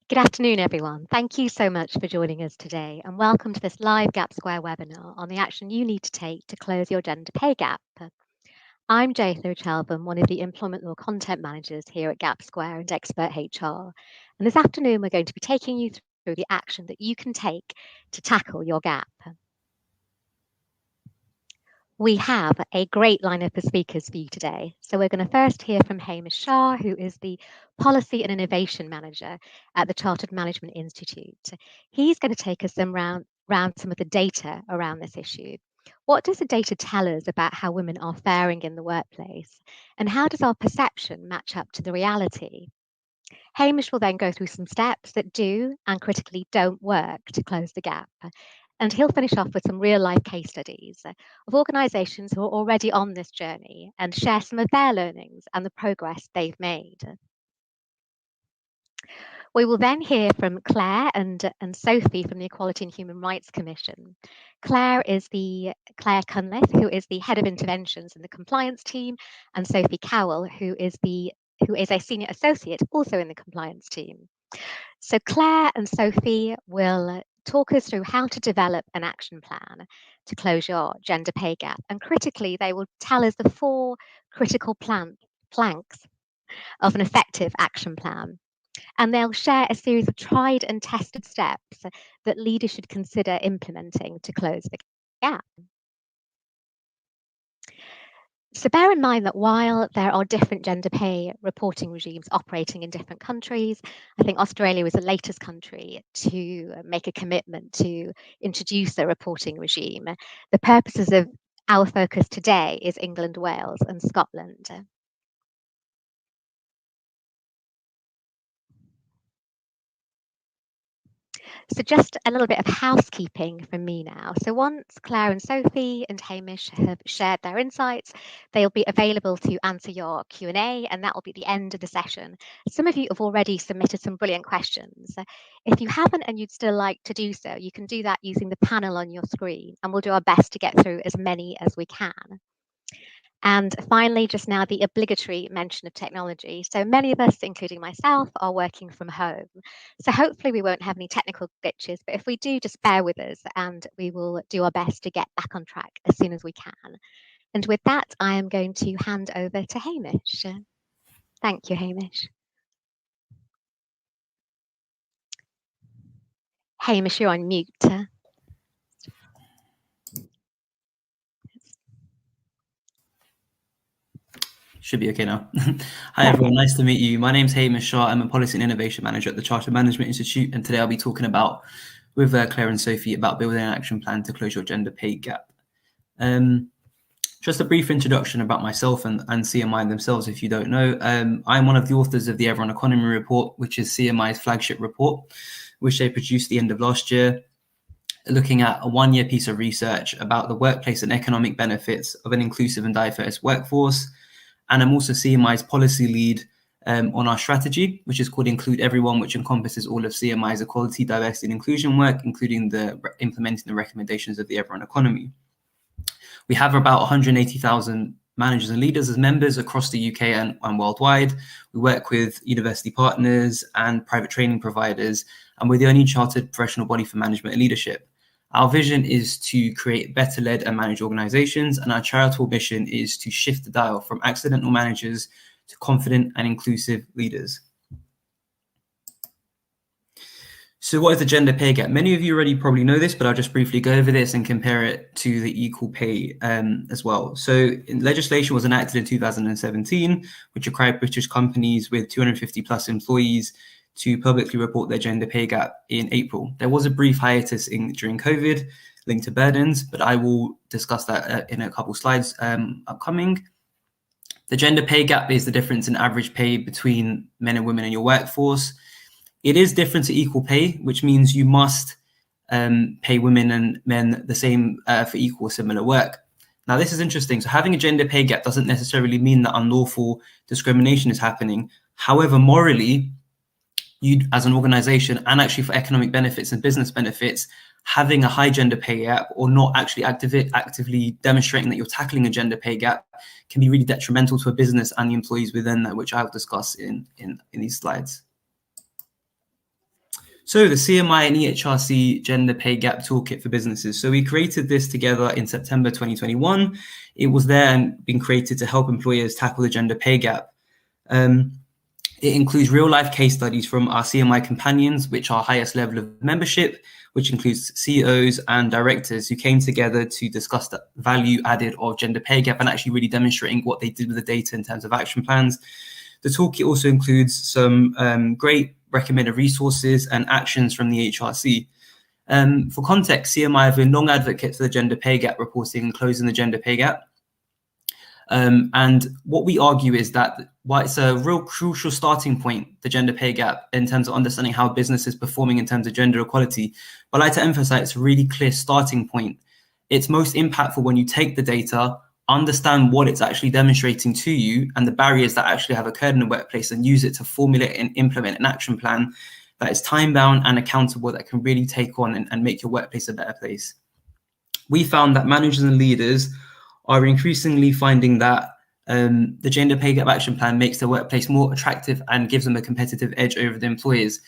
Good afternoon, everyone. Thank you so much for joining us today, and welcome to this live Gap Square webinar on the action you need to take to close your gender pay gap. I'm Jaytho Chalvam, one of the Employment Law Content Managers here at Gap Square and Expert HR. And this afternoon, we're going to be taking you through the action that you can take to tackle your gap. We have a great lineup of speakers for you today. So we're going to first hear from Hamish Shah, who is the Policy and Innovation Manager at the Chartered Management Institute. He's going to take us around some of the data around this issue. What does the data tell us about how women are faring in the workplace? And how does our perception match up to the reality? Hamish will then go through some steps that do and critically don't work to close the gap. And he'll finish off with some real life case studies of organisations who are already on this journey and share some of their learnings and the progress they've made. We will then hear from Claire and Sophie from the Equality and Human Rights Commission. Claire Cunliffe, who is the Head of Interventions in the Compliance Team, and Sophie Cowell, who is a Senior Associate also in the Compliance Team. So Claire and Sophie will talk us through how to develop an action plan to close your gender pay gap. And critically, they will tell us the 4 critical planks of an effective action plan. And they'll share a series of tried and tested steps that leaders should consider implementing to close the gap. So bear in mind that while there are different gender pay reporting regimes operating in different countries, I think Australia was the latest country to make a commitment to introduce a reporting regime. The purposes of our focus today is England, Wales, and Scotland. So just a little bit of housekeeping from me now. So once Claire and Sophie and Hamish have shared their insights, they'll be available to answer your Q&A, and that will be the end of the session. Some of you have already submitted some brilliant questions. If you haven't and you'd still like to do so, you can do that using the panel on your screen, and we'll do our best to get through as many as we can. And finally, just now, the obligatory mention of technology. So many of us, including myself, are working from home. So hopefully we won't have any technical glitches, but if we do, just bear with us and we will do our best to get back on track as soon as we can. And with that, I am going to hand over to Hamish. Thank you, Hamish. Hamish, you're on mute. Should be okay now. Hi everyone, nice to meet you. My name's Hamish Shah. I'm a Policy and Innovation Manager at the Chartered Management Institute, and today I'll be talking about, with Claire and Sophie, about building an action plan to close your gender pay gap. Just a brief introduction about myself and CMI themselves, if you don't know. I'm one of the authors of the Everyone Economy Report, which is CMI's flagship report, which they produced the end of last year, looking at a 1-year piece of research about the workplace and economic benefits of an inclusive and diverse workforce. And I'm also CMI's policy lead on our strategy, which is called Include Everyone, which encompasses all of CMI's equality, diversity, and inclusion work, including implementing the recommendations of the Everyone Economy. We have about 180,000 managers and leaders as members across the UK and worldwide. We work with university partners and private training providers, and we're the only chartered professional body for management and leadership. Our vision is to create better led and managed organizations, and our charitable mission is to shift the dial from accidental managers to confident and inclusive leaders. So what is the gender pay gap? Many of you already probably know this, but I'll just briefly go over this and compare it to the equal pay as well. So legislation was enacted in 2017, which required British companies with 250 plus employees to publicly report their gender pay gap in April. There was a brief hiatus during COVID linked to burdens, but I will discuss that in a couple slides upcoming. The gender pay gap is the difference in average pay between men and women in your workforce. It is different to equal pay, which means you must pay women and men the same for equal or similar work. Now, this is interesting. So having a gender pay gap doesn't necessarily mean that unlawful discrimination is happening. However, morally, you as an organization, and actually for economic benefits and business benefits, having a high gender pay gap or not actually actively demonstrating that you're tackling a gender pay gap can be really detrimental to a business and the employees within that, which I'll discuss in these slides. So the CMI and EHRC Gender Pay Gap Toolkit for Businesses. So we created this together in September 2021. It was there and been created to help employers tackle the gender pay gap. It includes real-life case studies from our CMI companions, which are highest level of membership, which includes CEOs and directors who came together to discuss the value added of gender pay gap and actually really demonstrating what they did with the data in terms of action plans. The toolkit also includes some great recommended resources and actions from the HRC. For context, CMI have been long advocates for the gender pay gap reporting and closing the gender pay gap. And what we argue is that while it's a real crucial starting point, the gender pay gap, in terms of understanding how business is performing in terms of gender equality, but I'd like to emphasize it's a really clear starting point. It's most impactful when you take the data, understand what it's actually demonstrating to you and the barriers that actually have occurred in the workplace, and use it to formulate and implement an action plan that is time-bound and accountable, that can really take on and make your workplace a better place. We found that managers and leaders are increasingly finding that the gender pay gap action plan makes the workplace more attractive and gives them a competitive edge over the employers,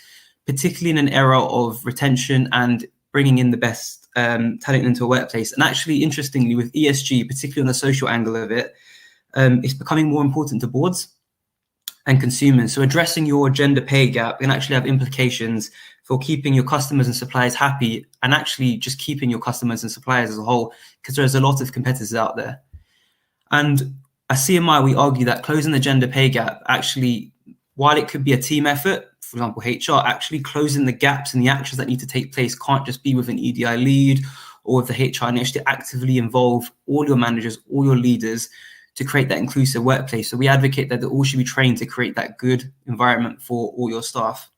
particularly in an era of retention and bringing in the best talent into a workplace. And actually, interestingly, with ESG, particularly on the social angle of it, it's becoming more important to boards and consumers. So addressing your gender pay gap can actually have implications for keeping your customers and suppliers happy, and actually just keeping your customers and suppliers as a whole, because there's a lot of competitors out there. And at CMI, we argue that closing the gender pay gap actually, while it could be a team effort, for example, HR, actually closing the gaps and the actions that need to take place can't just be with an EDI lead or with the HR initiative. Actively involve all your managers, all your leaders to create that inclusive workplace. So we advocate that they all should be trained to create that good environment for all your staff.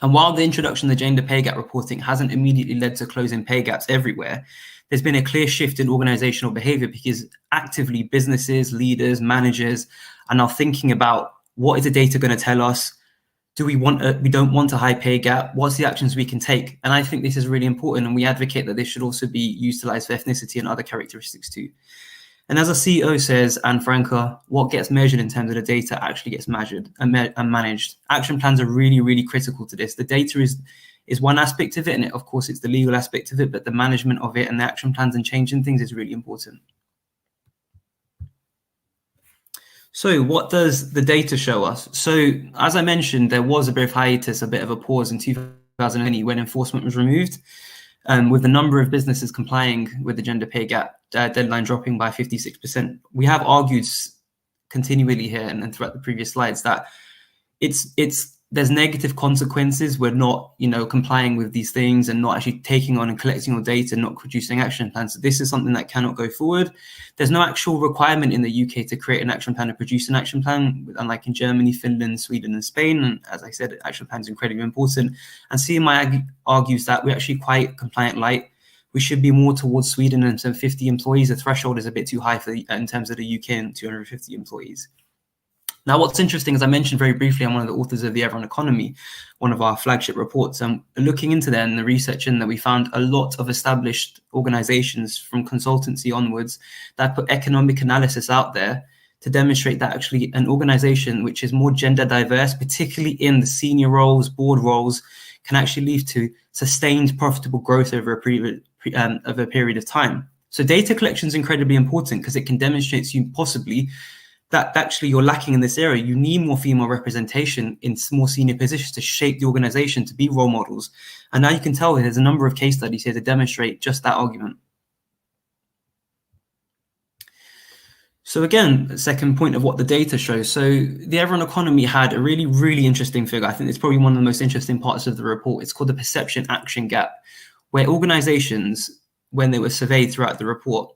And while the introduction of the gender pay gap reporting hasn't immediately led to closing pay gaps everywhere, there's been a clear shift in organizational behavior, because actively businesses, leaders, managers are now thinking about, what is the data going to tell us? Do we don't want a high pay gap? What's the actions we can take? And I think this is really important, and we advocate that this should also be utilized for ethnicity and other characteristics too. And as a CEO says, Anne Franca, what gets measured in terms of the data actually gets measured and managed. Action plans are really, really critical to this. The data is one aspect of it, and of course it's the legal aspect of it, but the management of it and the action plans and changing things is really important. So what does the data show us? So as I mentioned, there was a bit of hiatus, a bit of a pause in 2020 when enforcement was removed, with the number of businesses complying with the gender pay gap deadline dropping by 56%. We have argued continually here and throughout the previous slides that there's negative consequences. We're not, complying with these things and not actually taking on and collecting your data and not producing action plans. So this is something that cannot go forward. There's no actual requirement in the UK to create an action plan and produce an action plan, unlike in Germany, Finland, Sweden, and Spain. And as I said, action plans are incredibly important. And CMI argues that we're actually quite compliant light. We should be more towards Sweden in terms of 50 employees. The threshold is a bit too high in terms of the UK and 250 employees. Now, what's interesting, as I mentioned very briefly, I'm one of the authors of The Everyone Economy, one of our flagship reports. Looking into that and the research in that, we found a lot of established organizations from consultancy onwards that put economic analysis out there to demonstrate that actually an organization which is more gender diverse, particularly in the senior roles, board roles, can actually lead to sustained profitable growth over a period of time. So data collection is incredibly important because it can demonstrate to you possibly that actually you're lacking in this area. You need more female representation in more senior positions to shape the organization, to be role models. And now you can tell there's a number of case studies here to demonstrate just that argument. So again, the second point of what the data shows. So the Everyone Economy had a really, really interesting figure. I think it's probably one of the most interesting parts of the report. It's called the perception action gap, where organizations, when they were surveyed throughout the report,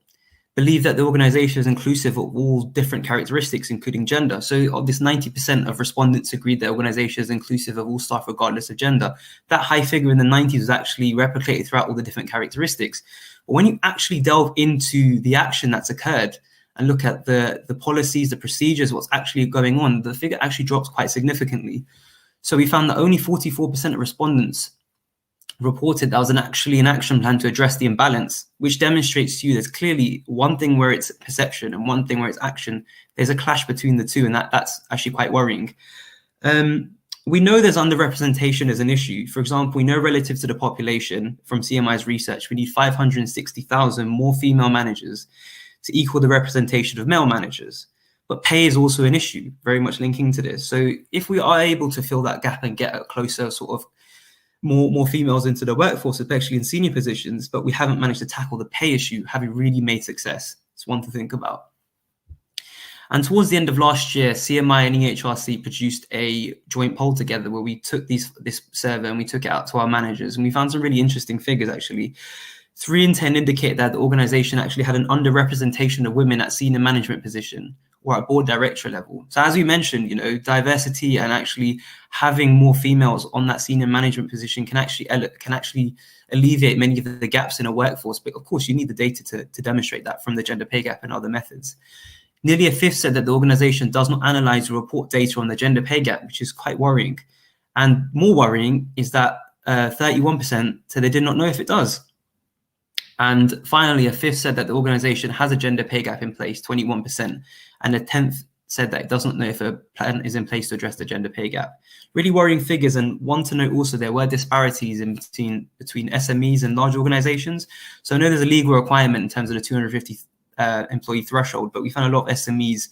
believe that the organization is inclusive of all different characteristics, including gender. So of this 90% of respondents agreed that organization is inclusive of all staff, regardless of gender. That high figure in the 90s was actually replicated throughout all the different characteristics. But when you actually delve into the action that's occurred and look at the policies, the procedures, what's actually going on, the figure actually drops quite significantly. So we found that only 44% of respondents reported that was actually an action plan to address the imbalance, which demonstrates to you there's clearly one thing where it's perception and one thing where it's action. There's a clash between the two, and that's actually quite worrying. We know there's underrepresentation as an issue. For example, we know relative to the population from CMI's research, we need 560,000 more female managers to equal the representation of male managers. But pay is also an issue, very much linking to this. So if we are able to fill that gap and get a closer sort of more females into the workforce, especially in senior positions, but we haven't managed to tackle the pay issue, have we really made success? It's one to think about. And towards the end of last year, CMI and EHRC produced a joint poll together where we took this survey and we took it out to our managers. And we found some really interesting figures, actually. 3 in 10 indicate that the organization actually had an underrepresentation of women at senior management position or at board director level. So as we mentioned, diversity and actually having more females on that senior management position can actually alleviate many of the gaps in a workforce. But of course, you need the data to demonstrate that from the gender pay gap and other methods. Nearly a fifth said that the organization does not analyze or report data on the gender pay gap, which is quite worrying. And more worrying is that 31% said they did not know if it does. And finally, a fifth said that the organization has a gender pay gap in place, 21%. And a 10th said that it doesn't know if a plan is in place to address the gender pay gap. Really worrying figures. And one to note also, there were disparities between SMEs and large organizations. So I know there's a legal requirement in terms of the 250 employee threshold, but we found a lot of SMEs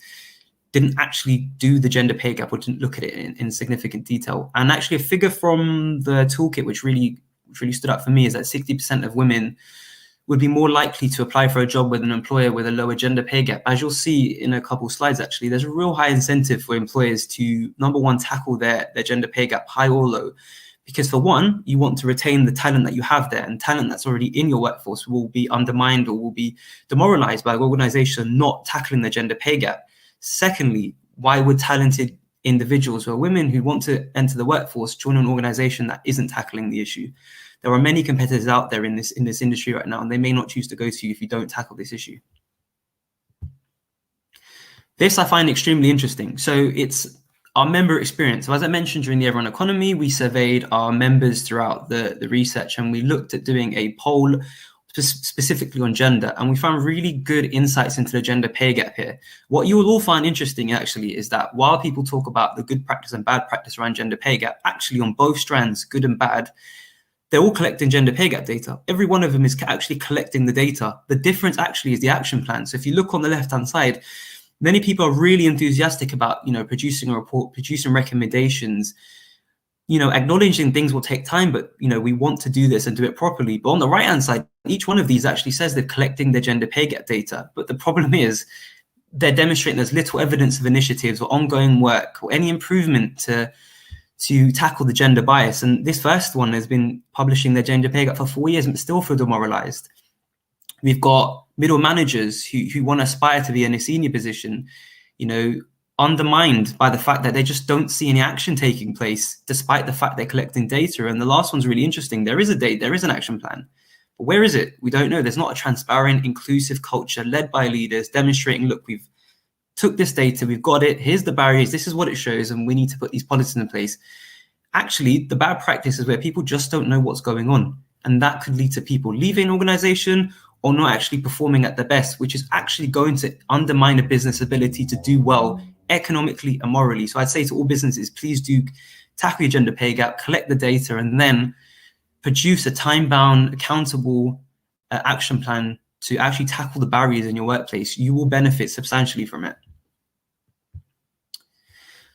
didn't actually do the gender pay gap or didn't look at it in significant detail. And actually a figure from the toolkit which really stood out for me is that 60% of women would be more likely to apply for a job with an employer with a lower gender pay gap. As you'll see in a couple of slides, actually, there's a real high incentive for employers to, number one, tackle their gender pay gap, high or low. Because for one, you want to retain the talent that you have there, and talent that's already in your workforce will be undermined or will be demoralized by an organization not tackling the gender pay gap. Secondly, why would talented individuals who are women who want to enter the workforce join an organization that isn't tackling the issue? There are many competitors out there in this industry right now, and they may not choose to go to you if you don't tackle this issue. This I find extremely interesting. So it's our member experience. So as I mentioned during the Everyone Economy, we surveyed our members throughout the research, and we looked at doing a poll specifically on gender, and we found really good insights into the gender pay gap here. What you will all find interesting actually is that while people talk about the good practice and bad practice around gender pay gap, actually on both strands, good and bad, they're all collecting gender pay gap data. Every one of them is actually collecting the data. The difference actually is the action plan. So if you look on the left-hand side, many people are really enthusiastic about, producing a report, producing recommendations, acknowledging things will take time, but, we want to do this and do it properly. But on the right-hand side, each one of these actually says they're collecting their gender pay gap data. But the problem is they're demonstrating there's little evidence of initiatives or ongoing work or any improvement to tackle the gender bias. And this first one has been publishing their gender pay gap for 4 years and still feel demoralized. We've got middle managers who want to aspire to be in a senior position, undermined by the fact that they just don't see any action taking place, despite the fact they're collecting data. And the last one's really interesting. There is an action plan, but where is it? We don't know. There's not a transparent, inclusive culture led by leaders demonstrating, look, we've took this data, we've got it, here's the barriers, this is what it shows, and we need to put these policies in place. Actually, the bad practice is where people just don't know what's going on. And that could lead to people leaving an organization or not actually performing at their best, which is actually going to undermine a business ability to do well economically and morally. So I'd say to all businesses, please do tackle your gender pay gap, collect the data, and then produce a time-bound, accountable action plan to actually tackle the barriers in your workplace. You will benefit substantially from it.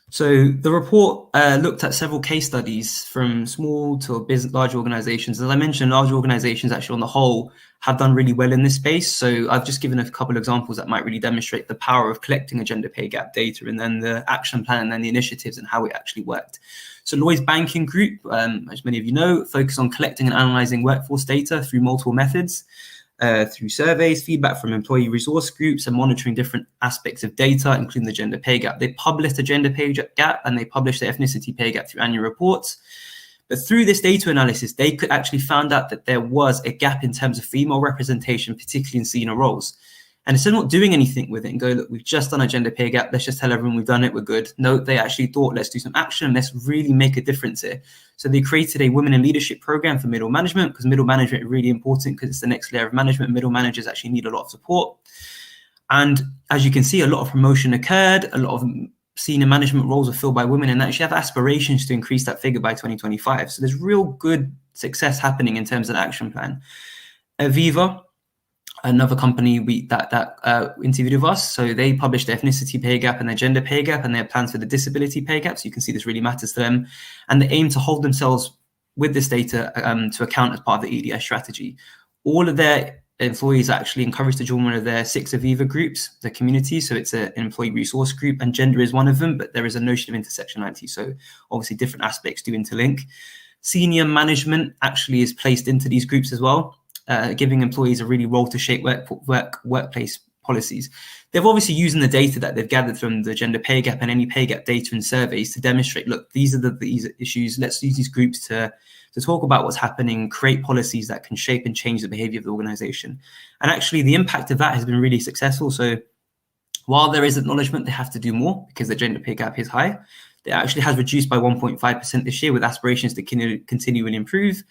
So the report looked at several case studies from small to large organizations. As I mentioned, large organizations actually on the whole have done really well in this space. So I've just given a couple of examples that might really demonstrate the power of collecting a gender pay gap data and then the action plan and then the initiatives and how it actually worked. So Lloyds Banking Group, as many of you know, focus on collecting and analyzing workforce data through multiple methods. Through surveys, feedback from employee resource groups, and monitoring different aspects of data, including the gender pay gap. They published the gender pay gap and they published the ethnicity pay gap through annual reports. But through this data analysis, they could actually find out that there was a gap in terms of female representation, particularly in senior roles. And instead of not doing anything with it and go, look, we've just done a gender pay gap, let's just tell everyone we've done it, we're good. No, they actually thought, let's do some action, let's really make a difference here. So they created a women in leadership program for middle management, because middle management is really important because it's the next layer of management. Middle managers actually need a lot of support. And as you can see, a lot of promotion occurred, a lot of senior management roles are filled by women and actually have aspirations to increase that figure by 2025. So there's real good success happening in terms of the action plan. Aviva, another company that interviewed with us, so they published their ethnicity pay gap and their gender pay gap and their plans for the disability pay gap. So you can see this really matters to them. And they aim to hold themselves with this data to account as part of the EDS strategy. All of their employees are actually encouraged to join one of their 6 Aviva groups, the community. So it's an employee resource group, and gender is one of them, but there is a notion of intersectionality. So obviously different aspects do interlink. Senior management actually is placed into these groups as well, giving employees a really role to shape workplace policies. They've obviously using the data that they've gathered from the gender pay gap and any pay gap data and surveys to demonstrate, look, these are these issues. Let's use these groups to talk about what's happening, create policies that can shape and change the behavior of the organization. And actually the impact of that has been really successful. So while there is acknowledgement they have to do more because the gender pay gap is high, it actually has reduced by 1.5% this year with aspirations to continue and improve.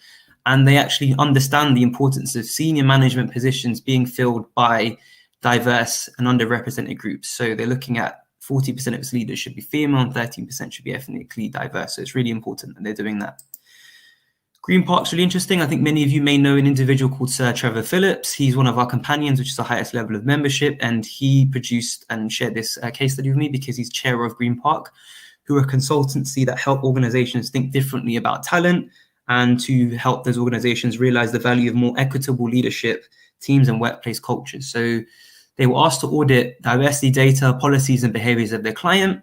And they actually understand the importance of senior management positions being filled by diverse and underrepresented groups. So they're looking at 40% of its leaders should be female and 13% should be ethnically diverse. So it's really important that they're doing that. Green Park's really interesting. I think many of you may know an individual called Sir Trevor Phillips. He's one of our companions, which is the highest level of membership. And he produced and shared this case study with me because he's chair of Green Park, who are a consultancy that help organizations think differently about talent and to help those organizations realize the value of more equitable leadership, teams, and workplace cultures. So they were asked to audit diversity data, policies, and behaviors of their client.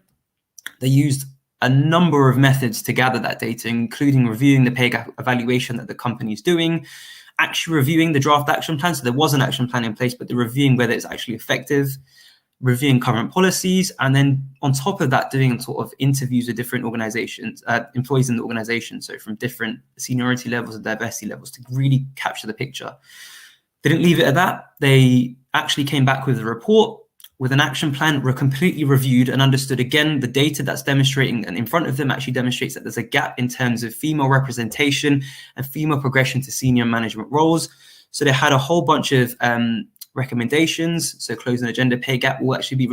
They used a number of methods to gather that data, including reviewing the pay gap evaluation that the company is doing, actually reviewing the draft action plan. So there was an action plan in place, but they're reviewing whether it's actually effective, reviewing current policies, and then on top of that, doing sort of interviews with different organizations, employees in the organization, so from different seniority levels and diversity levels to really capture the picture. They didn't leave it at that. They actually came back with a report with an action plan, were completely reviewed and understood again the data that's demonstrating and in front of them actually demonstrates that there's a gap in terms of female representation and female progression to senior management roles. So they had a whole bunch of recommendations. So closing the gender pay gap will actually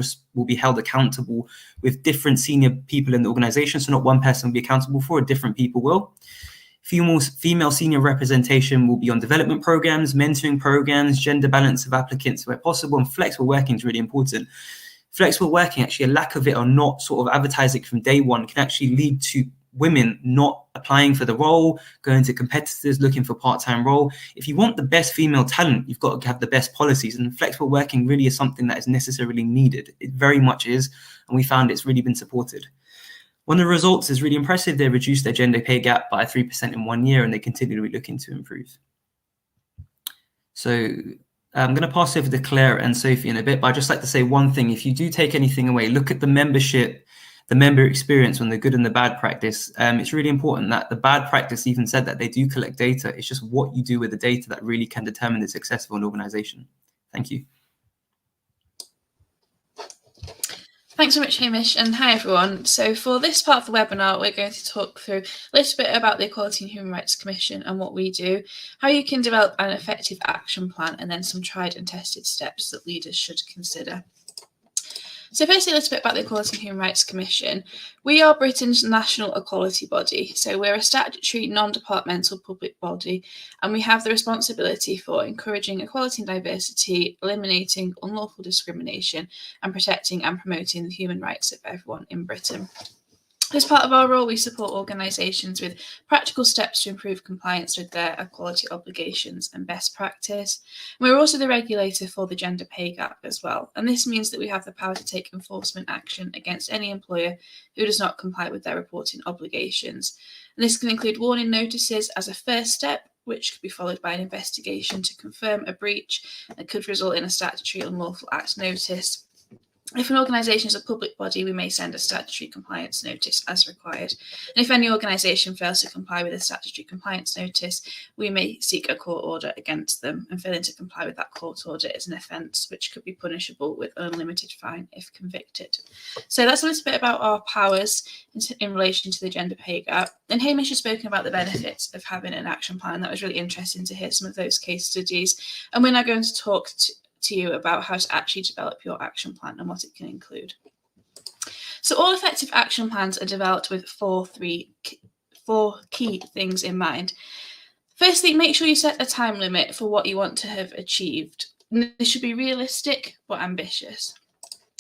be held accountable with different senior people in the organization. So not one person will be accountable for it, different people will. Female senior representation will be on development programs, mentoring programs, gender balance of applicants where possible, and flexible working is really important. Flexible working, actually a lack of it or not sort of advertising from day one can actually lead to women not applying for the role, going to competitors, looking for part-time role. If you want the best female talent, you've got to have the best policies, and flexible working really is something that is necessarily needed. It very much is, and we found it's really been supported. One of the results is really impressive. They reduced their gender pay gap by 3% in 1 year, and they continue to be looking to improve. So I'm going to pass over to Claire and Sophie in a bit, but I'd just like to say one thing. If you do take anything away, look at the membership, the member experience on the good and the bad practice. It's really important that the bad practice even said that they do collect data. It's just what you do with the data that really can determine the success of an organization. Thank you. Thanks so much, Hamish, and hi everyone. So for this part of the webinar, we're going to talk through a little bit about the Equality and Human Rights Commission and what we do, how you can develop an effective action plan, and then some tried and tested steps that leaders should consider. So firstly, a little bit about the Equality and Human Rights Commission. We are Britain's national equality body. So we're a statutory non-departmental public body, and we have the responsibility for encouraging equality and diversity, eliminating unlawful discrimination, and protecting and promoting the human rights of everyone in Britain. As part of our role, we support organisations with practical steps to improve compliance with their equality obligations and best practice. And we're also the regulator for the gender pay gap as well. And this means that we have the power to take enforcement action against any employer who does not comply with their reporting obligations. And this can include warning notices as a first step, which could be followed by an investigation to confirm a breach that could result in a statutory unlawful act notice. If an organisation is a public body, we may send a statutory compliance notice as required. And if any organisation fails to comply with a statutory compliance notice, we may seek a court order against them, and failing to comply with that court order is an offence which could be punishable with an unlimited fine if convicted. So that's a little bit about our powers in relation to the gender pay gap. And Hamish has spoken about the benefits of having an action plan. That was really interesting to hear some of those case studies. And we're now going to talk to you about how to actually develop your action plan and what it can include. So all effective action plans are developed with four key things in mind. Firstly, make sure you set a time limit for what you want to have achieved. This should be realistic but ambitious.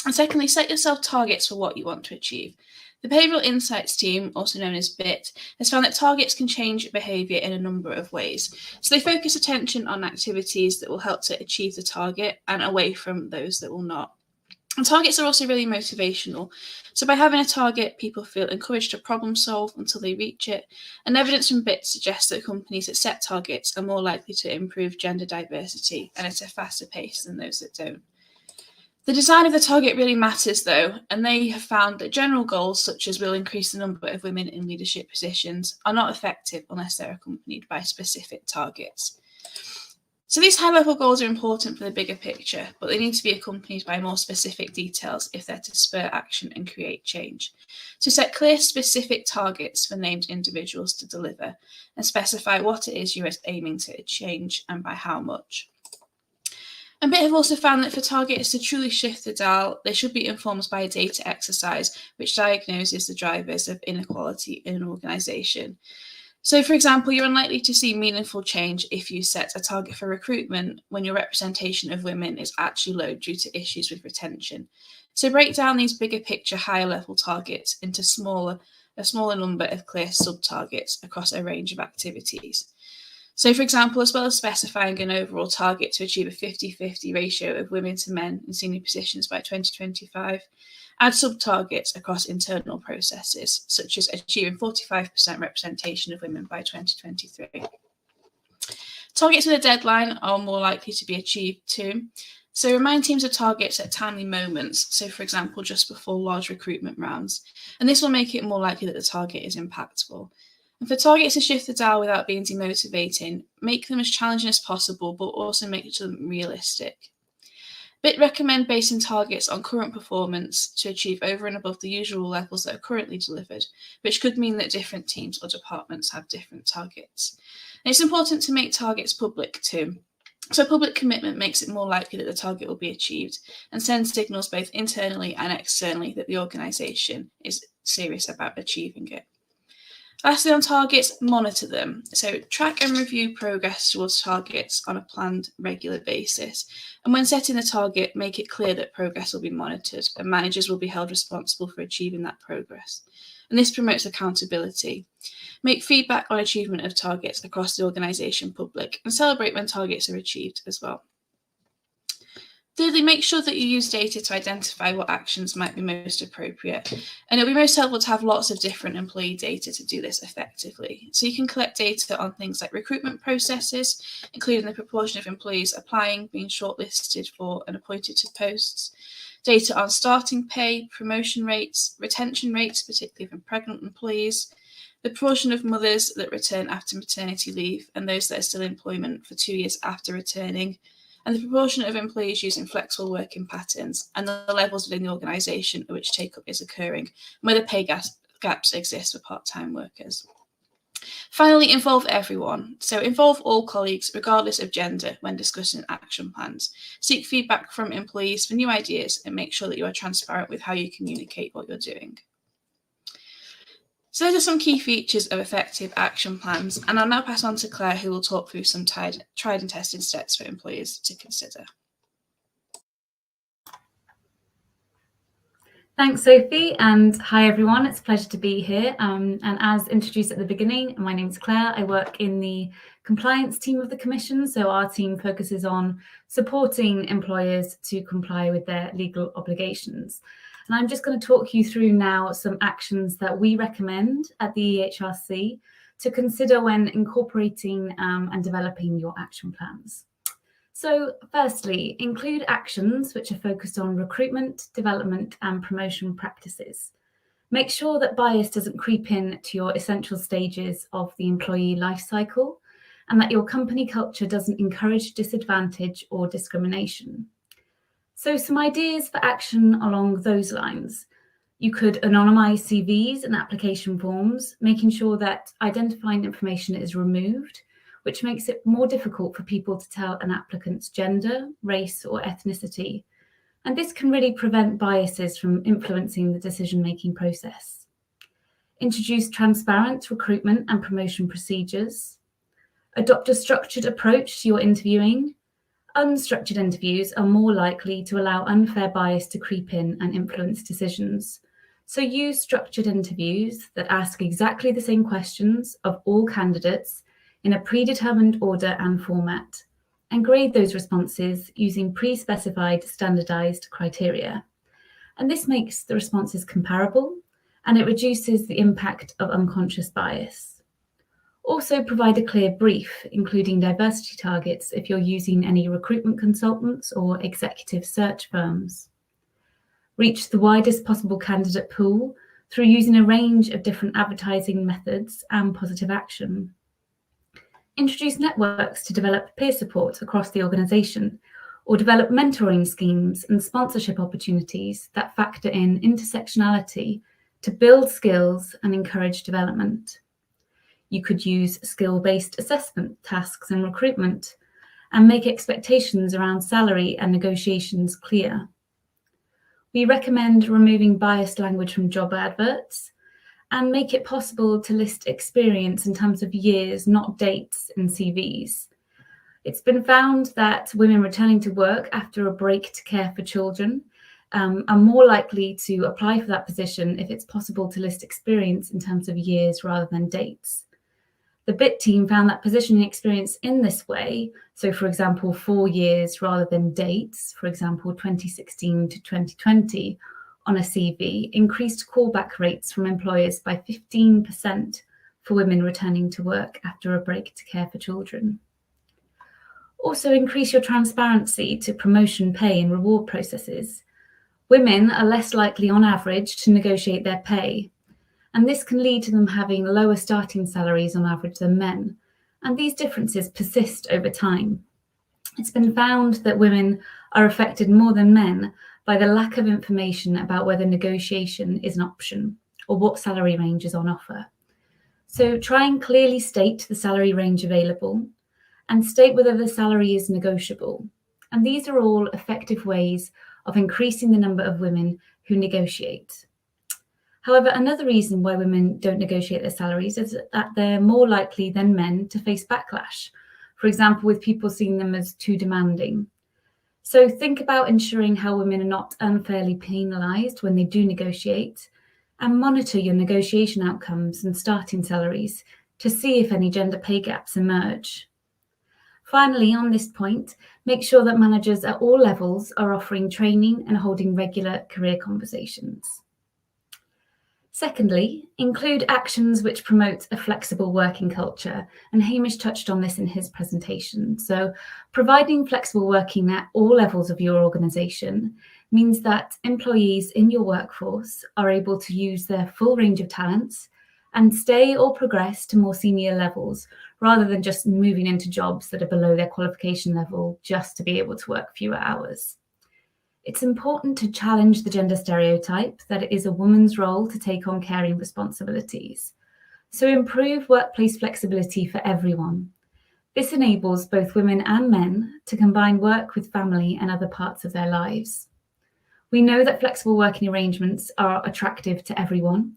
And secondly, set yourself targets for what you want to achieve. The Behavioural Insights team, also known as BIT, has found that targets can change behaviour in a number of ways. So they focus attention on activities that will help to achieve the target and away from those that will not. And targets are also really motivational. So by having a target, people feel encouraged to problem solve until they reach it. And evidence from BIT suggests that companies that set targets are more likely to improve gender diversity and at a faster pace than those that don't. The design of the target really matters though, and they have found that general goals such as will increase the number of women in leadership positions are not effective unless they're accompanied by specific targets. So these high-level goals are important for the bigger picture, but they need to be accompanied by more specific details if they're to spur action and create change. So set clear, specific targets for named individuals to deliver and specify what it is you're aiming to change and by how much. And BIT have also found that for targets to truly shift the dial, they should be informed by a data exercise which diagnoses the drivers of inequality in an organisation. So, for example, you're unlikely to see meaningful change if you set a target for recruitment when your representation of women is actually low due to issues with retention. So break down these bigger picture, higher level targets into a smaller number of clear sub-targets across a range of activities. So, for example, as well as specifying an overall target to achieve a 50-50 ratio of women to men in senior positions by 2025, add sub-targets across internal processes, such as achieving 45% representation of women by 2023. Targets with a deadline are more likely to be achieved too. So remind teams of targets at timely moments, so for example, just before large recruitment rounds, and this will make it more likely that the target is impactful. And for targets to shift the dial without being demotivating, make them as challenging as possible, but also make them realistic. BIT recommend basing targets on current performance to achieve over and above the usual levels that are currently delivered, which could mean that different teams or departments have different targets. And it's important to make targets public too. So public commitment makes it more likely that the target will be achieved and sends signals both internally and externally that the organisation is serious about achieving it. Lastly, on targets, monitor them. So track and review progress towards targets on a planned, regular basis. And when setting a target, make it clear that progress will be monitored and managers will be held responsible for achieving that progress. And this promotes accountability. Make feedback on achievement of targets across the organisation public and celebrate when targets are achieved as well. Thirdly, make sure that you use data to identify what actions might be most appropriate. And it'll be most helpful to have lots of different employee data to do this effectively. So you can collect data on things like recruitment processes, including the proportion of employees applying, being shortlisted for and appointed to posts, data on starting pay, promotion rates, retention rates, particularly from pregnant employees, the proportion of mothers that return after maternity leave and those that are still in employment for 2 years after returning, and the proportion of employees using flexible working patterns and the levels within the organisation at which take-up is occurring, and whether pay gaps exist for part-time workers. Finally, involve everyone. So involve all colleagues, regardless of gender, when discussing action plans. Seek feedback from employees for new ideas and make sure that you are transparent with how you communicate what you're doing. So those are some key features of effective action plans, and I'll now pass on to Claire, who will talk through some tried and tested steps for employers to consider. Thanks, Sophie, and hi everyone. It's a pleasure to be here. And as introduced at the beginning, my name is Claire. I work in the compliance team of the Commission, so our team focuses on supporting employers to comply with their legal obligations. And I'm just going to talk you through now some actions that we recommend at the EHRC to consider when incorporating and developing your action plans. So firstly, include actions which are focused on recruitment, development and promotion practices. Make sure that bias doesn't creep in to your essential stages of the employee life cycle and that your company culture doesn't encourage disadvantage or discrimination. So some ideas for action along those lines. You could anonymise CVs and application forms, making sure that identifying information is removed, which makes it more difficult for people to tell an applicant's gender, race, or ethnicity. And this can really prevent biases from influencing the decision-making process. Introduce transparent recruitment and promotion procedures. Adopt a structured approach to your interviewing. Unstructured interviews are more likely to allow unfair bias to creep in and influence decisions. So use structured interviews that ask exactly the same questions of all candidates in a predetermined order and format, and grade those responses using pre-specified standardized criteria. And this makes the responses comparable, and it reduces the impact of unconscious bias. Also provide a clear brief, including diversity targets if you're using any recruitment consultants or executive search firms. Reach the widest possible candidate pool through using a range of different advertising methods and positive action. Introduce networks to develop peer support across the organisation, or develop mentoring schemes and sponsorship opportunities that factor in intersectionality to build skills and encourage development. You could use skill-based assessment tasks in recruitment and make expectations around salary and negotiations clear. We recommend removing biased language from job adverts and make it possible to list experience in terms of years, not dates, in CVs. It's been found that women returning to work after a break to care for children are more likely to apply for that position if it's possible to list experience in terms of years rather than dates. The BIT team found that positioning experience in this way, so for example 4 years rather than dates, for example 2016 to 2020 on a CV, increased callback rates from employers by 15% for women returning to work after a break to care for children. Also increase your transparency to promotion, pay and reward processes. Women are less likely on average to negotiate their pay, and this can lead to them having lower starting salaries on average than men, and these differences persist over time. It's been found that women are affected more than men by the lack of information about whether negotiation is an option or what salary range is on offer. So try and clearly state the salary range available and state whether the salary is negotiable. And these are all effective ways of increasing the number of women who negotiate. However, another reason why women don't negotiate their salaries is that they're more likely than men to face backlash, for example, with people seeing them as too demanding. So think about ensuring how women are not unfairly penalised when they do negotiate, and monitor your negotiation outcomes and starting salaries to see if any gender pay gaps emerge. Finally, on this point, make sure that managers at all levels are offering training and holding regular career conversations. Secondly, include actions which promote a flexible working culture, and Hamish touched on this in his presentation. So providing flexible working at all levels of your organisation means that employees in your workforce are able to use their full range of talents and stay or progress to more senior levels, rather than just moving into jobs that are below their qualification level just to be able to work fewer hours. It's important to challenge the gender stereotype that it is a woman's role to take on caring responsibilities. So improve workplace flexibility for everyone. This enables both women and men to combine work with family and other parts of their lives. We know that flexible working arrangements are attractive to everyone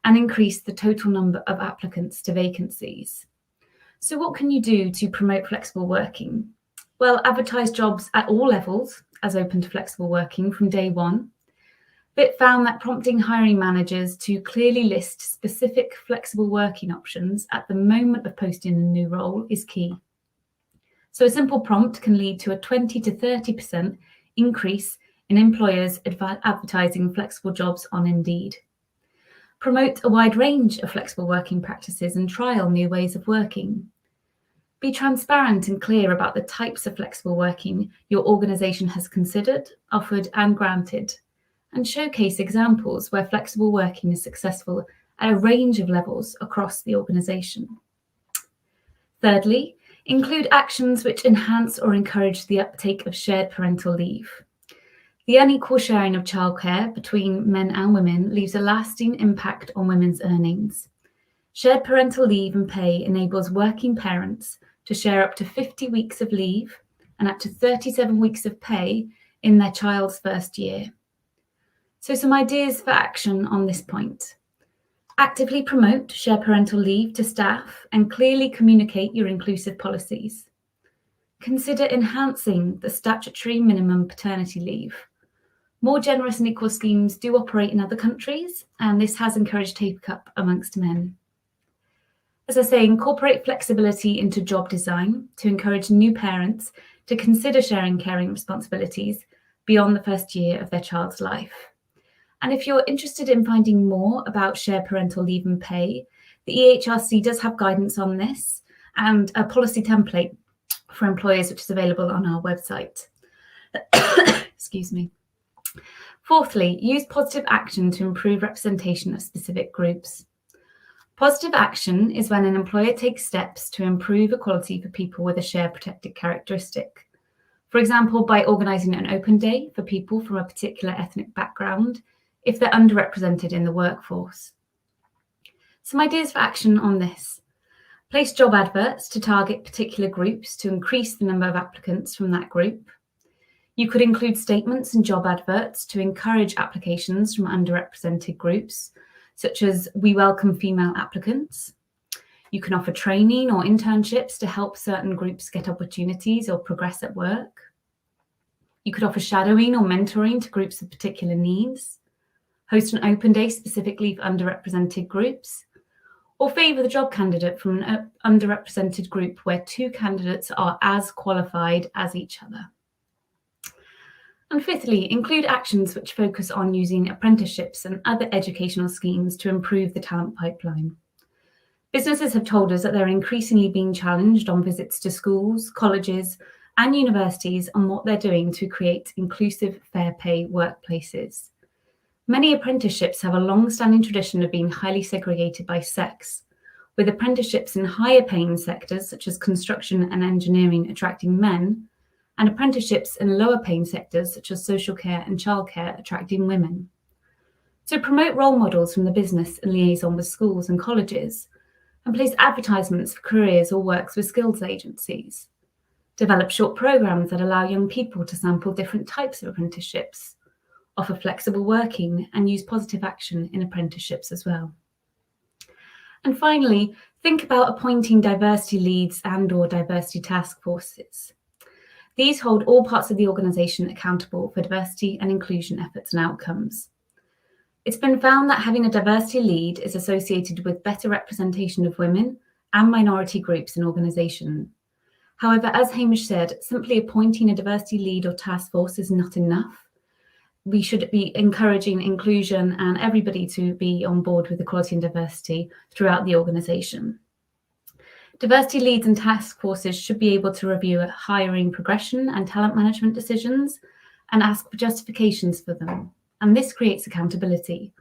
and increase the total number of applicants to vacancies. So what can you do to promote flexible working? Well, advertise jobs at all levels as open to flexible working from day one. BIT found that prompting hiring managers to clearly list specific flexible working options at the moment of posting a new role is key. So a simple prompt can lead to a 20 to 30% increase in employers advertising flexible jobs on Indeed. Promote a wide range of flexible working practices and trial new ways of working. Be transparent and clear about the types of flexible working your organisation has considered, offered and granted, and showcase examples where flexible working is successful at a range of levels across the organisation. Thirdly, include actions which enhance or encourage the uptake of shared parental leave. The unequal sharing of childcare between men and women leaves a lasting impact on women's earnings. Shared parental leave and pay enables working parents to share up to 50 weeks of leave and up to 37 weeks of pay in their child's first year. So some ideas for action on this point. Actively promote share parental leave to staff and clearly communicate your inclusive policies. Consider enhancing the statutory minimum paternity leave. More generous and equal schemes do operate in other countries, and this has encouraged take-up amongst men. As I say, incorporate flexibility into job design to encourage new parents to consider sharing caring responsibilities beyond the first year of their child's life. And if you're interested in finding more about shared parental leave and pay, the EHRC does have guidance on this and a policy template for employers, which is available on our website. Excuse me. Fourthly, use positive action to improve representation of specific groups. Positive action is when an employer takes steps to improve equality for people with a shared protected characteristic. For example, by organising an open day for people from a particular ethnic background if they're underrepresented in the workforce. Some ideas for action on this. Place job adverts to target particular groups to increase the number of applicants from that group. You could include statements in job adverts to encourage applications from underrepresented groups, such as "We welcome female applicants." You can offer training or internships to help certain groups get opportunities or progress at work. You could offer shadowing or mentoring to groups with particular needs, host an open day specifically for underrepresented groups, or favour the job candidate from an underrepresented group where two candidates are as qualified as each other. And fifthly, include actions which focus on using apprenticeships and other educational schemes to improve the talent pipeline. Businesses have told us that they're increasingly being challenged on visits to schools, colleges, and universities on what they're doing to create inclusive, fair pay workplaces. Many apprenticeships have a long-standing tradition of being highly segregated by sex, with apprenticeships in higher paying sectors such as construction and engineering attracting men, and apprenticeships in lower paying sectors such as social care and childcare attracting women. So promote role models from the business in liaison with schools and colleges, and place advertisements for careers or works with skills agencies. Develop short programs that allow young people to sample different types of apprenticeships, offer flexible working, and use positive action in apprenticeships as well. And finally, think about appointing diversity leads and/or diversity task forces. These hold all parts of the organisation accountable for diversity and inclusion efforts and outcomes. It's been found that having a diversity lead is associated with better representation of women and minority groups in organisation. However, as Hamish said, simply appointing a diversity lead or task force is not enough. We should be encouraging inclusion and everybody to be on board with equality and diversity throughout the organisation. Diversity leads and task forces should be able to review hiring progression and talent management decisions and ask for justifications for them. And this creates accountability.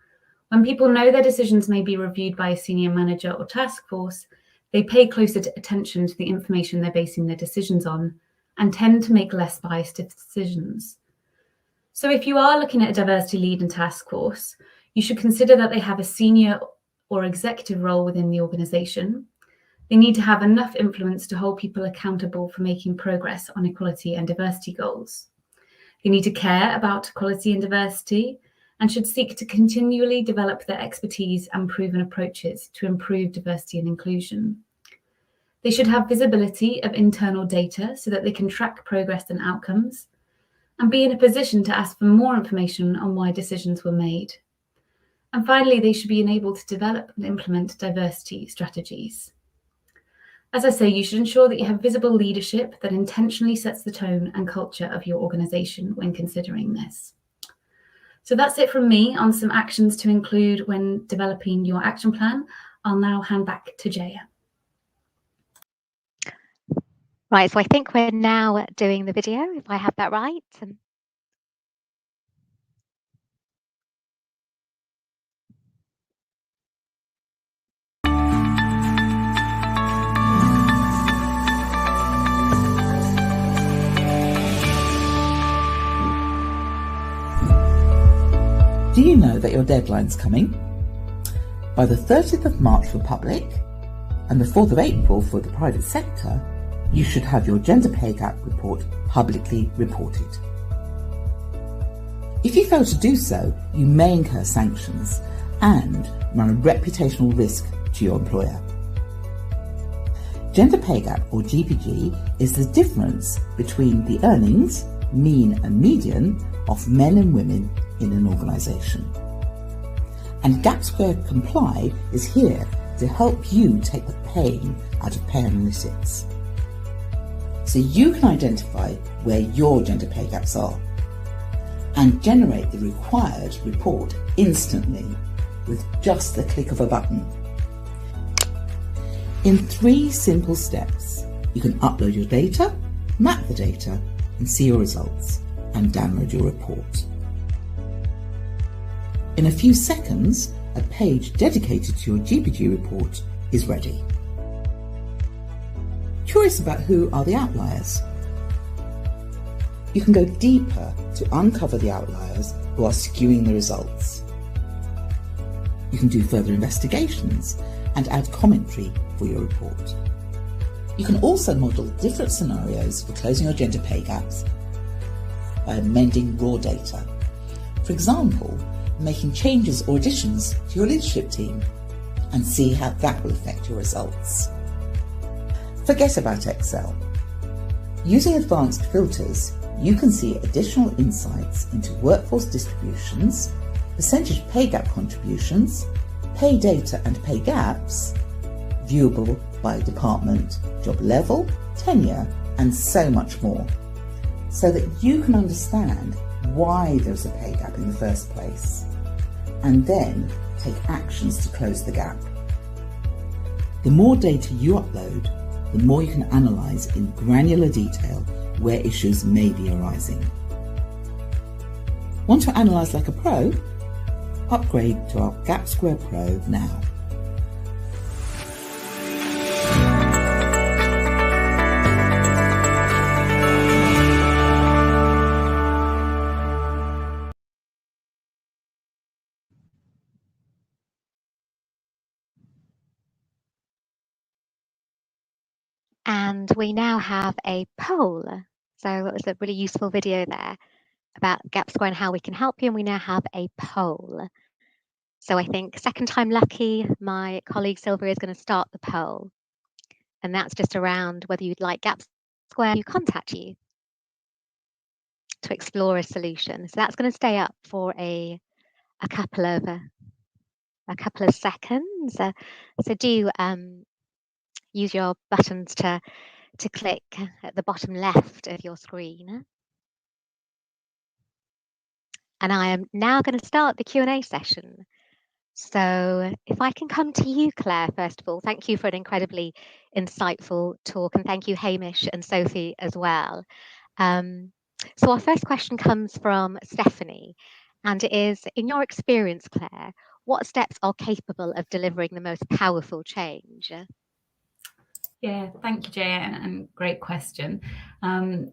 When people know their decisions may be reviewed by a senior manager or task force, they pay closer attention to the information they're basing their decisions on and tend to make less biased decisions. So if you are looking at a diversity lead and task force, you should consider that they have a senior or executive role within the organisation. They need to have enough influence to hold people accountable for making progress on equality and diversity goals. They need to care about equality and diversity and should seek to continually develop their expertise and proven approaches to improve diversity and inclusion. They should have visibility of internal data so that they can track progress and outcomes, and be in a position to ask for more information on why decisions were made. And finally, they should be enabled to develop and implement diversity strategies. As I say, you should ensure that you have visible leadership that intentionally sets the tone and culture of your organisation when considering this. So that's it from me on some actions to include when developing your action plan. I'll now hand back to Jaya. Right, so I think we're now doing the video, if I have that right. Do you know that your deadline's coming? By the 30th of March for public and the 4th of April for the private sector, you should have your gender pay gap report publicly reported. If you fail to do so, you may incur sanctions and run a reputational risk to your employer. Gender pay gap, or GPG, is the difference between the earnings, mean and median, of men and women in an organisation. And Gap Squared Comply is here to help you take the pain out of pay analytics, so you can identify where your gender pay gaps are and generate the required report instantly with just the click of a button. In 3 simple steps, you can upload your data, map the data, and see your results, and download your report. In a few seconds, a page dedicated to your GPG report is ready. Curious about who are the outliers? You can go deeper to uncover the outliers who are skewing the results. You can do further investigations and add commentary for your report. You can also model different scenarios for closing your gender pay gaps by amending raw data. For example, making changes or additions to your leadership team, and see how that will affect your results. Forget about Excel. Using advanced filters, you can see additional insights into workforce distributions, percentage pay gap contributions, pay data and pay gaps, viewable by department, job level, tenure, and so much more, so that you can understand why there's a pay gap in the first place, and then take actions to close the gap. The more data you upload, the more you can analyse in granular detail where issues may be arising. Want to analyse like a pro? Upgrade to our Gap Squared Pro now. And we now have a poll. So it was a really useful video there about Gap Square and how we can help you. And we now have a poll. So I think second time lucky, my colleague Sylvia is going to start the poll. And that's just around whether you'd like Gap Square to contact you to explore a solution. So that's going to stay up for a couple of seconds. So do use your buttons to click at the bottom left of your screen. And I am now going to start the Q&A session. So if I can come to you, Claire, first of all, thank you for an incredibly insightful talk, and thank you, Hamish and Sophie, as well. So our first question comes from Stephanie, and it is, in your experience, Claire, what steps are capable of delivering the most powerful change? Yeah, thank you, Jay, and great question.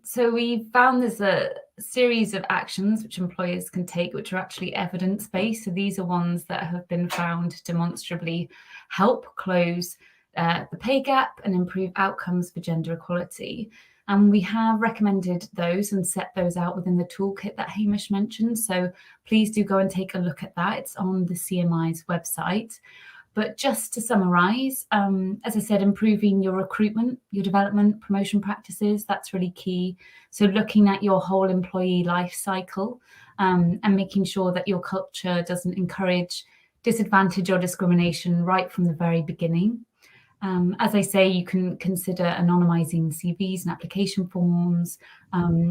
So we found there's a series of actions which employers can take which are actually evidence-based. So these are ones that have been found to demonstrably help close the pay gap and improve outcomes for gender equality. And we have recommended those and set those out within the toolkit that Hamish mentioned. So please do go and take a look at that. It's on the CMI's website. But just to summarise, as I said, improving your recruitment, your development, promotion practices, that's really key. So looking at your whole employee life cycle and making sure that your culture doesn't encourage disadvantage or discrimination right from the very beginning. As I say, you can consider anonymising CVs and application forms,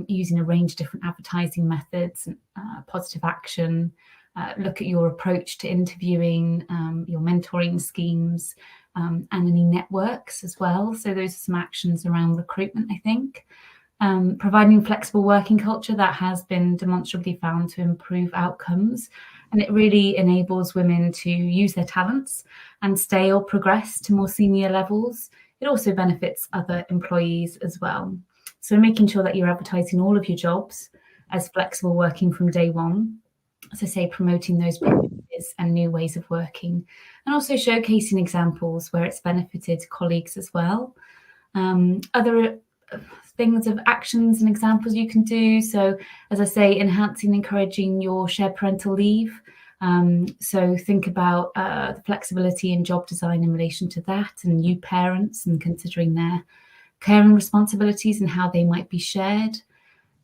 using a range of different advertising methods, positive action, look at your approach to interviewing, your mentoring schemes, and any networks as well. So those are some actions around recruitment, I think. Providing flexible working culture, that has been demonstrably found to improve outcomes. And it really enables women to use their talents and stay or progress to more senior levels. It also benefits other employees as well. So making sure that you're advertising all of your jobs as flexible working from day one. As I say, promoting those practices and new ways of working, and also showcasing examples where it's benefited colleagues as well. Other things of actions and examples you can do. So as I say, enhancing and encouraging your shared parental leave. So think about the flexibility in job design in relation to that, and new parents and considering their caring responsibilities and how they might be shared.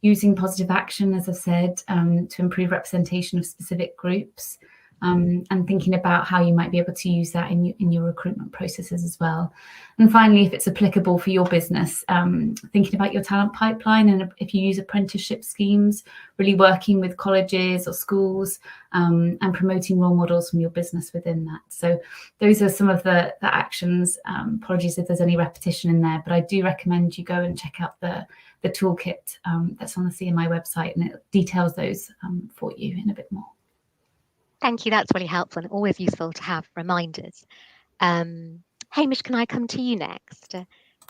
Using positive action, as I said, to improve representation of specific groups, and thinking about how you might be able to use that in your recruitment processes as well. And finally, if it's applicable for your business, thinking about your talent pipeline, and if you use apprenticeship schemes, really working with colleges or schools, and promoting role models from your business within that. So those are some of the actions. Apologies if there's any repetition in there, but I do recommend you go and check out the toolkit that's on the CMI website, and it details those for you in a bit more. Thank you, that's really helpful and always useful to have reminders. Hamish, can I come to you next?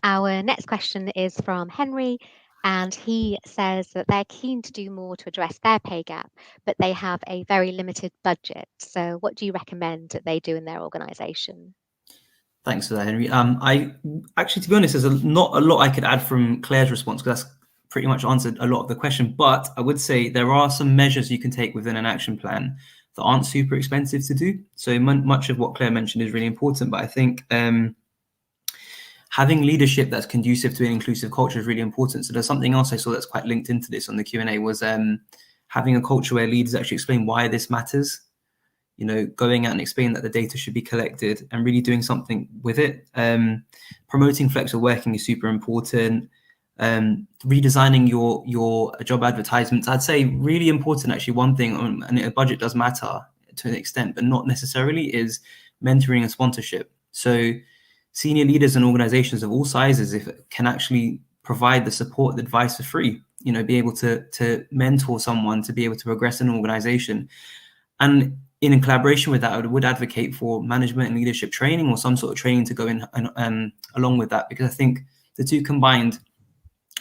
Our next question is from Henry, and he says that they're keen to do more to address their pay gap, but they have a very limited budget. So what do you recommend that they do in their organisation? Thanks for that, Henry. I actually, to be honest, there's not a lot I could add from Claire's response, because that's pretty much answered a lot of the question. But I would say there are some measures you can take within an action plan that aren't super expensive to do. So much of what Claire mentioned is really important, but I think having leadership that's conducive to an inclusive culture is really important. So there's something else I saw that's quite linked into this on the Q&A was having a culture where leaders actually explain why this matters. You know, going out and explaining that the data should be collected and really doing something with it. Promoting flexible working is super important. Redesigning your job advertisements, I'd say really important. Actually, one thing, and a budget does matter to an extent, but not necessarily, is mentoring and sponsorship. So senior leaders and organizations of all sizes, if can actually provide the support, the advice for free, you know, be able to mentor someone to be able to progress an organization. And in collaboration with that, I would advocate for management and leadership training, or some sort of training to go in along with that, because I think the two combined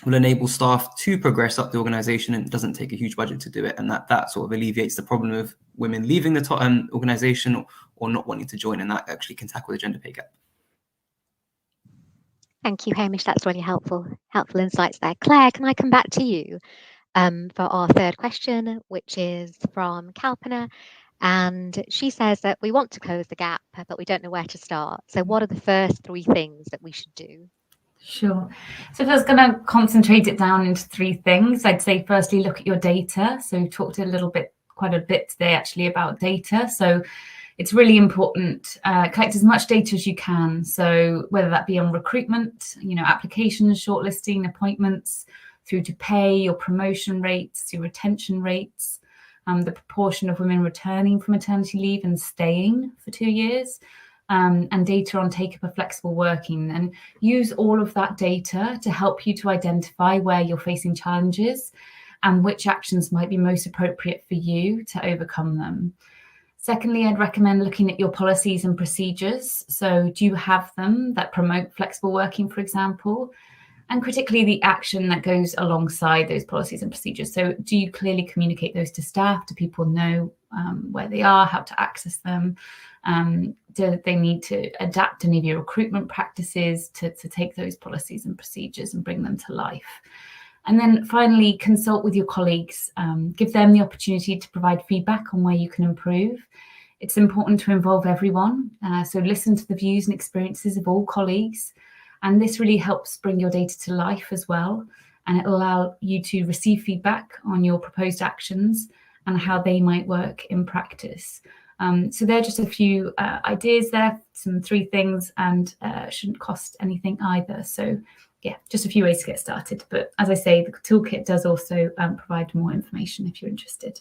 will enable staff to progress up the organization, and it doesn't take a huge budget to do it. And that sort of alleviates the problem of women leaving the organization or not wanting to join, and that actually can tackle the gender pay gap. Thank you, Hamish. That's really helpful insights there. Claire, can I come back to you for our third question, which is from Kalpana. And she says that we want to close the gap, but we don't know where to start. So what are the first 3 things that we should do? Sure. So if I was going to concentrate it down into 3 things, I'd say firstly, look at your data. So we've talked quite a bit today actually about data. So it's really important, collect as much data as you can. So whether that be on recruitment, you know, applications, shortlisting, appointments, through to pay, your promotion rates, your retention rates, the proportion of women returning from maternity leave and staying for 2 years, and data on take-up of flexible working, and use all of that data to help you to identify where you're facing challenges and which actions might be most appropriate for you to overcome them. Secondly, I'd recommend looking at your policies and procedures. So do you have them that promote flexible working, for example? And critically, the action that goes alongside those policies and procedures. So do you clearly communicate those to staff? Do people know where they are, how to access them? Do they need to adapt any of your recruitment practices to take those policies and procedures and bring them to life? And then finally, consult with your colleagues. Give them the opportunity to provide feedback on where you can improve. It's important to involve everyone. So listen to the views and experiences of all colleagues. And this really helps bring your data to life as well. And it will allow you to receive feedback on your proposed actions and how they might work in practice. So they're just a few ideas there, some 3 things, and shouldn't cost anything either. So yeah, just a few ways to get started. But as I say, the toolkit does also provide more information if you're interested.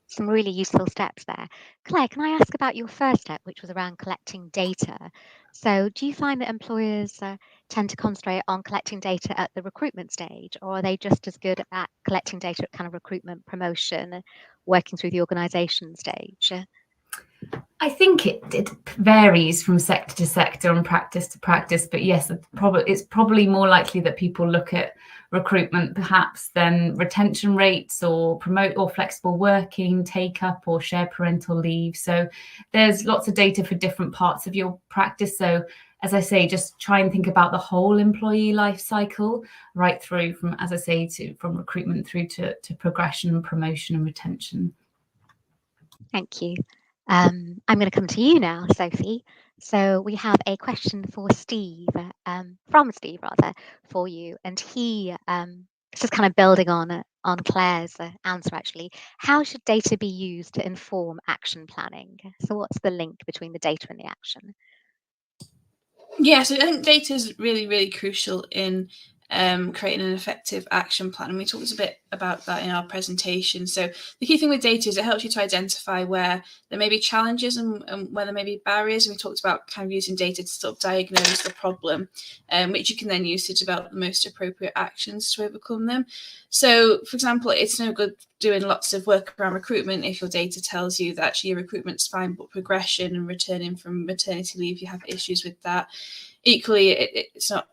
Some really useful steps there. Claire, can I ask about your first step, which was around collecting data? So do you find that employers tend to concentrate on collecting data at the recruitment stage, or are they just as good at collecting data at kind of recruitment, promotion, working through the organisation stage? I think it varies from sector to sector and practice to practice, but yes, it's probably more likely that people look at recruitment perhaps than retention rates or promote or flexible working, take up or share parental leave. So there's lots of data for different parts of your practice. So as I say, just try and think about the whole employee life cycle, right through from, as I say, from recruitment through to progression, promotion and retention. Thank you. I'm going to come to you now, Sophie. So we have a question for Steve, from Steve rather, for you, and he this is kind of building on Claire's answer actually. How should data be used to inform action planning? So what's the link between the data and the action? Yeah, so I think data is really, really crucial in creating an effective action plan. And we talked a bit about that in our presentation. So the key thing with data is it helps you to identify where there may be challenges and where there may be barriers. And we talked about kind of using data to sort of diagnose the problem, which you can then use to develop the most appropriate actions to overcome them. So, for example, it's no good doing lots of work around recruitment if your data tells you that actually your recruitment's fine, but progression and returning from maternity leave, you have issues with that. Equally, it's not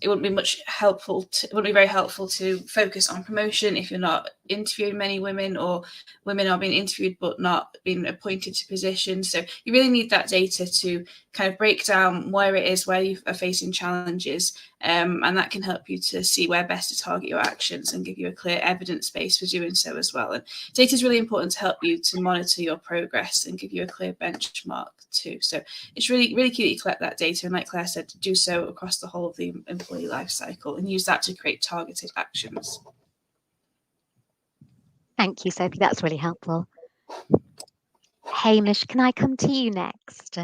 it wouldn't be very helpful to focus on promotion if you're not interviewing many women, or women are being interviewed but not being appointed to positions. So you really need that data to kind of break down where it is where you are facing challenges, and that can help you to see where best to target your actions and give you a clear evidence base for doing so as well. And data is really important to help you to monitor your progress and give you a clear benchmark too. So it's really, really key that you collect that data, and like Claire said, to do so across the whole of the employee life cycle and use that to create targeted actions. Thank you, Sophie. That's really helpful. Hamish, can I come to you next?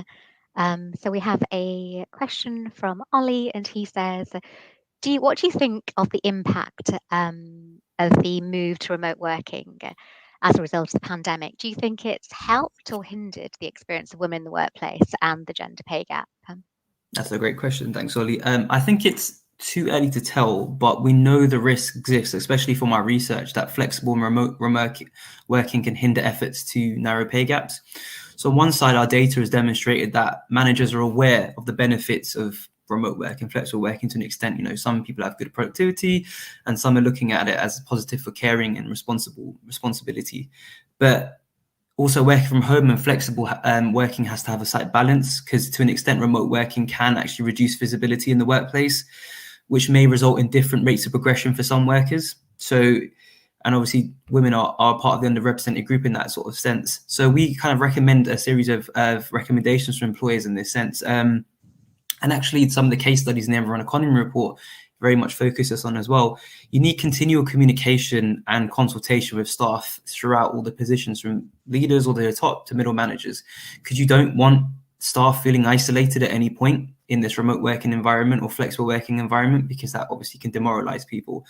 So we have a question from Ollie, and he says, what do you think of the impact of the move to remote working as a result of the pandemic? Do you think it's helped or hindered the experience of women in the workplace and the gender pay gap? That's a great question. Thanks, Ollie. I think it's too early to tell, but we know the risk exists, especially from our research, that flexible and remote working can hinder efforts to narrow pay gaps. So on one side, our data has demonstrated that managers are aware of the benefits of remote work and flexible working to an extent. Some people have good productivity and some are looking at it as positive for caring and responsibility. But also, working from home and flexible working has to have a slight balance, because to an extent, remote working can actually reduce visibility in the workplace, which may result in different rates of progression for some workers. So, and obviously women are part of the underrepresented group in that sort of sense. So we kind of recommend a series of recommendations for employers in this sense. And actually some of the case studies in the Everyone Economy report very much focus us on as well. You need continual communication and consultation with staff throughout all the positions, from leaders all the way top to middle managers, because you don't want staff feeling isolated at any point in this remote working environment or flexible working environment, because that obviously can demoralize people.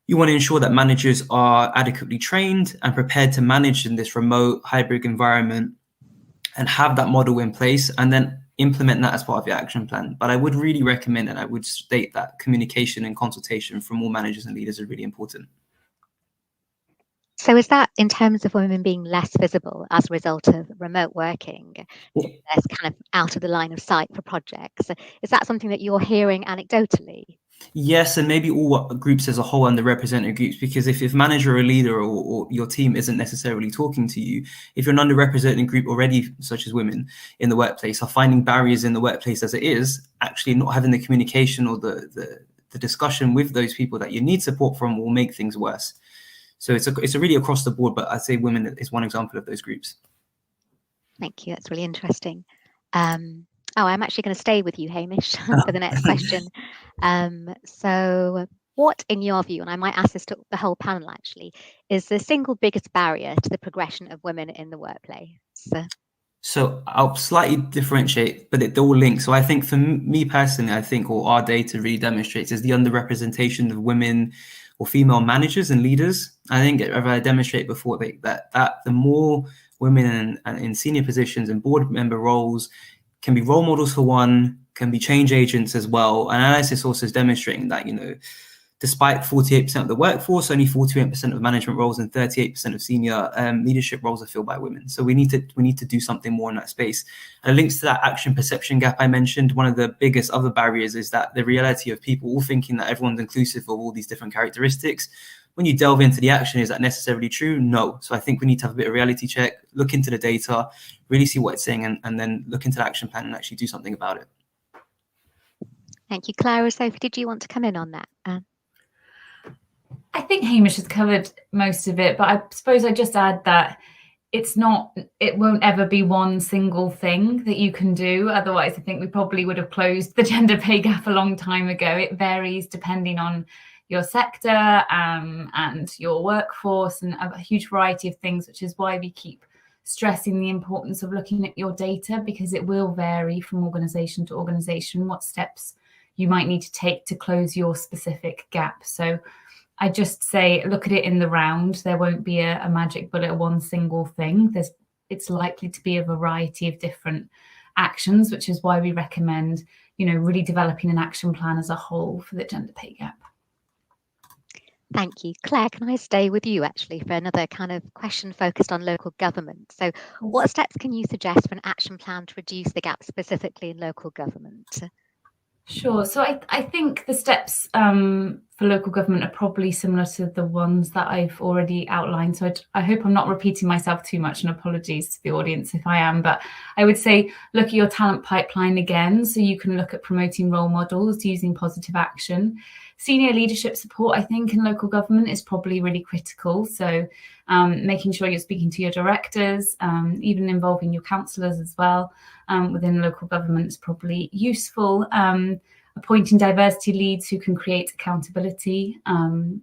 You want to ensure that managers are adequately trained and prepared to manage in this remote hybrid environment and have that model in place, and then implement that as part of your action plan. But I would really recommend, and I would state, that communication and consultation from all managers and leaders are really important. So is that in terms of women being less visible as a result of remote working, less kind of out of the line of sight for projects? Is that something that you're hearing anecdotally? Yes, and maybe all groups as a whole, underrepresented groups, because if manager or leader or your team isn't necessarily talking to you, if you're an underrepresented group already, such as women in the workplace, are finding barriers in the workplace as it is, actually not having the communication or the discussion with those people that you need support from will make things worse. So it's a really across the board, but I'd say women is one example of those groups. Thank you. That's really interesting. I'm actually going to stay with you, Hamish, for the next question. So what, in your view, and I might ask this to the whole panel actually, is the single biggest barrier to the progression of women in the workplace? So I'll slightly differentiate, but it all links. So I think for me personally, or our data really demonstrates, is the underrepresentation of women or female managers and leaders. I think, as I demonstrated before, that the more women in senior positions and board member roles can be role models for one, can be change agents as well. And analysis also is demonstrating that, despite 48% of the workforce, only 48% of management roles and 38% of senior leadership roles are filled by women. So we need to do something more in that space. And it links to that action perception gap I mentioned. One of the biggest other barriers is that the reality of people all thinking that everyone's inclusive of all these different characteristics. When you delve into the action, is that necessarily true? No. So I think we need to have a bit of reality check, look into the data, really see what it's saying, and then look into the action plan and actually do something about it. Thank you. Claire or Sophie, did you want to come in on that? I think Hamish has covered most of it, but I suppose I just add that it won't ever be one single thing that you can do. Otherwise, I think we probably would have closed the gender pay gap a long time ago. It varies depending on your sector and your workforce and a huge variety of things, which is why we keep stressing the importance of looking at your data, because it will vary from organisation to organisation what steps you might need to take to close your specific gap. So I just say, look at it in the round. There won't be a magic bullet, one single thing. It's likely to be a variety of different actions, which is why we recommend, really developing an action plan as a whole for the gender pay gap. Thank you. Claire, can I stay with you actually for another kind of question focused on local government? So what steps can you suggest for an action plan to reduce the gap specifically in local government? Sure. So I think the steps for local government are probably similar to the ones that I've already outlined. So I hope I'm not repeating myself too much, and apologies to the audience if I am. But I would say look at your talent pipeline again, so you can look at promoting role models using positive action. Senior leadership support, I think, in local government is probably really critical. So making sure you're speaking to your directors, even involving your councillors as well within local government is probably useful. Appointing diversity leads who can create accountability,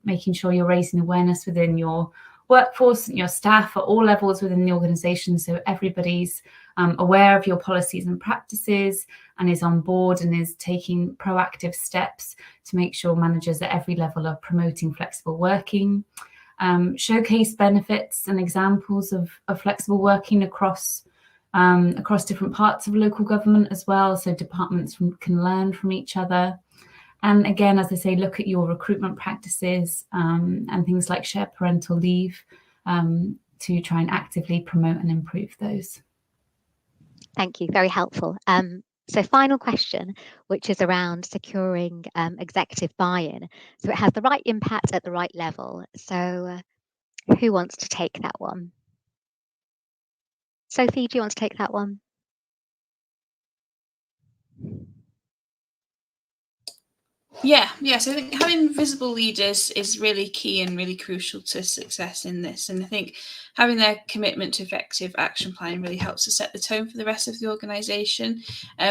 making sure you're raising awareness within your workforce and your staff at all levels within the organisation, so everybody's aware of your policies and practices and is on board and is taking proactive steps to make sure managers at every level are promoting flexible working. Showcase benefits and examples of flexible working across different parts of local government as well, so departments can learn from each other. And again, as I say, look at your recruitment practices and things like shared parental leave to try and actively promote and improve those. Thank you, very helpful. So final question, which is around securing executive buy-in. So it has the right impact at the right level. So who wants to take that one? Sophie, do you want to take that one? Yeah. So I think having visible leaders is really key and really crucial to success in this. And I think having their commitment to effective action planning really helps to set the tone for the rest of the organisation.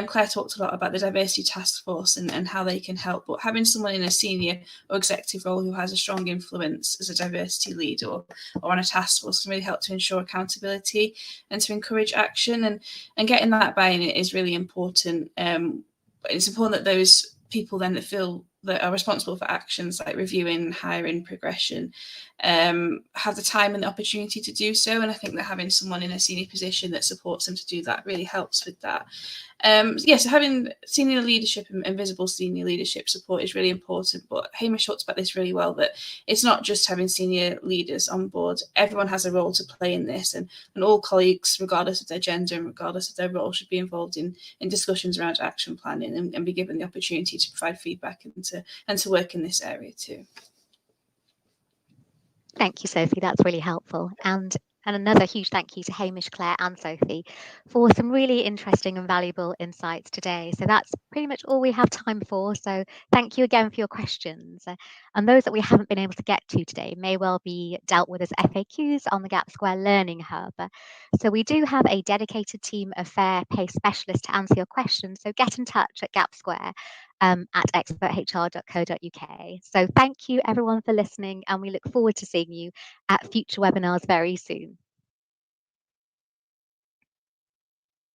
Claire talked a lot about the diversity task force and how they can help, but having someone in a senior or executive role who has a strong influence as a diversity lead or on a task force can really help to ensure accountability and to encourage action. And getting that buy-in is really important. It's important that those people then that are responsible for actions like reviewing, hiring, progression, have the time and the opportunity to do so. And I think that having someone in a senior position that supports them to do that really helps with that. So having senior leadership and visible senior leadership support is really important. But Hamish talked about this really well, that it's not just having senior leaders on board. Everyone has a role to play in this, and all colleagues, regardless of their gender and regardless of their role, should be involved in discussions around action planning and be given the opportunity to provide feedback and to work in this area too. Thank you, Sophie. That's really helpful. And another huge thank you to Hamish, Claire and Sophie for some really interesting and valuable insights today. So that's pretty much all we have time for. So thank you again for your questions. And those that we haven't been able to get to today may well be dealt with as FAQs on the Gap Square Learning Hub. So we do have a dedicated team of fair pay specialists to answer your questions. So get in touch at Gap Square at experthr.co.uk. So thank you everyone for listening, and we look forward to seeing you at future webinars very soon.